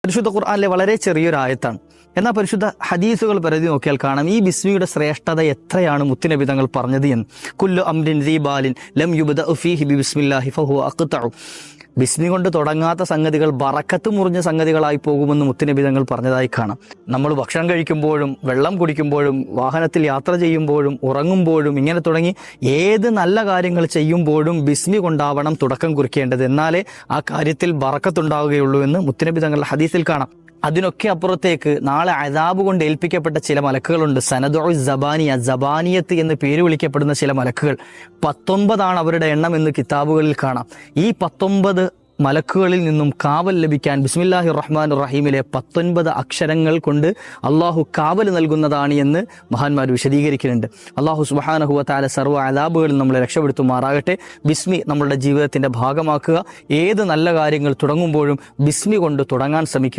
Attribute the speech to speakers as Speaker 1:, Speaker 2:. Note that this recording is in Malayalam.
Speaker 1: പരിശുദ്ധ ഖുർആനിലെ വളരെ ചെറിയൊരായത്താണ്. എന്നാൽ പരിശുദ്ധ ഹദീസുകൾ പരിധി നോക്കിയാൽ കാണാം ഈ ബിസ്മിയുടെ ശ്രേഷ്ഠത എത്രയാണ് മുത്തുനബി തങ്ങൾ പറഞ്ഞത് എന്ന്. കുല്ലു അംരിൻ ദീബാലിൻ ലം യുബ്ദഅ ഫീഹി ബിസ്മില്ലാഹി ഫഹുവ അഖ്തഉ. ബിസ്മി കൊണ്ട് തുടങ്ങാത്ത സംഗതികൾ ബറക്കത്ത് മുറിഞ്ഞ സംഗതികളായി പോകുമെന്ന് മുത്തുനബി തങ്ങൾ പറഞ്ഞതായി കാണാം. നമ്മൾ ഭക്ഷണം കഴിക്കുമ്പോഴും വെള്ളം കുടിക്കുമ്പോഴും വാഹനത്തിൽ യാത്ര ചെയ്യുമ്പോഴും ഉറങ്ങുമ്പോഴും ഇങ്ങനെ തുടങ്ങി ഏത് നല്ല കാര്യങ്ങൾ ചെയ്യുമ്പോഴും ബിസ്മി കൊണ്ടാവണം തുടക്കം കുറിക്കേണ്ടത്. എന്നാലേ ആ കാര്യത്തിൽ ബറക്കത്തുണ്ടാവുകയുള്ളൂ എന്ന് മുത്തുനബി തങ്ങളുടെ ഹദീസിൽ കാണാം. അതിനൊക്കെ അപ്പുറത്തേക്ക് നാളെ അദാബ് കൊണ്ട് ഏൽപ്പിക്കപ്പെട്ട ചില മലക്കുകളുണ്ട്. സനദുൽ ജബാനിയ, ജബാനിയത്ത് എന്ന് പേര് വിളിക്കപ്പെടുന്ന ചില മലക്കുകൾ. 19 അവരുടെ എണ്ണം എന്ന് കിതാബുകളിൽ കാണാം. ഈ 19 മലക്കുകളിൽ നിന്നും കാവൽ ലഭിക്കാൻ ബിസ്മില്ലാഹിർ റഹ്മാനിർ റഹീമിലെ 19 അക്ഷരങ്ങൾ കൊണ്ട് അള്ളാഹു കാവൽ നൽകുന്നതാണ് എന്ന് മഹാന്മാർ വിശദീകരിക്കുന്നുണ്ട്. അള്ളാഹു സുബ്ഹാനഹു വ തആല സർവ്വ അദാബുകളിൽ നമ്മളെ രക്ഷപ്പെടുത്തുമാറാകട്ടെ. ബിസ്മി നമ്മളുടെ ജീവിതത്തിന്റെ ഭാഗമാക്കുക. ഏത് നല്ല കാര്യങ്ങൾ തുടങ്ങുമ്പോഴും ബിസ്മി കൊണ്ട് തുടങ്ങാൻ ശ്രമിക്കുക.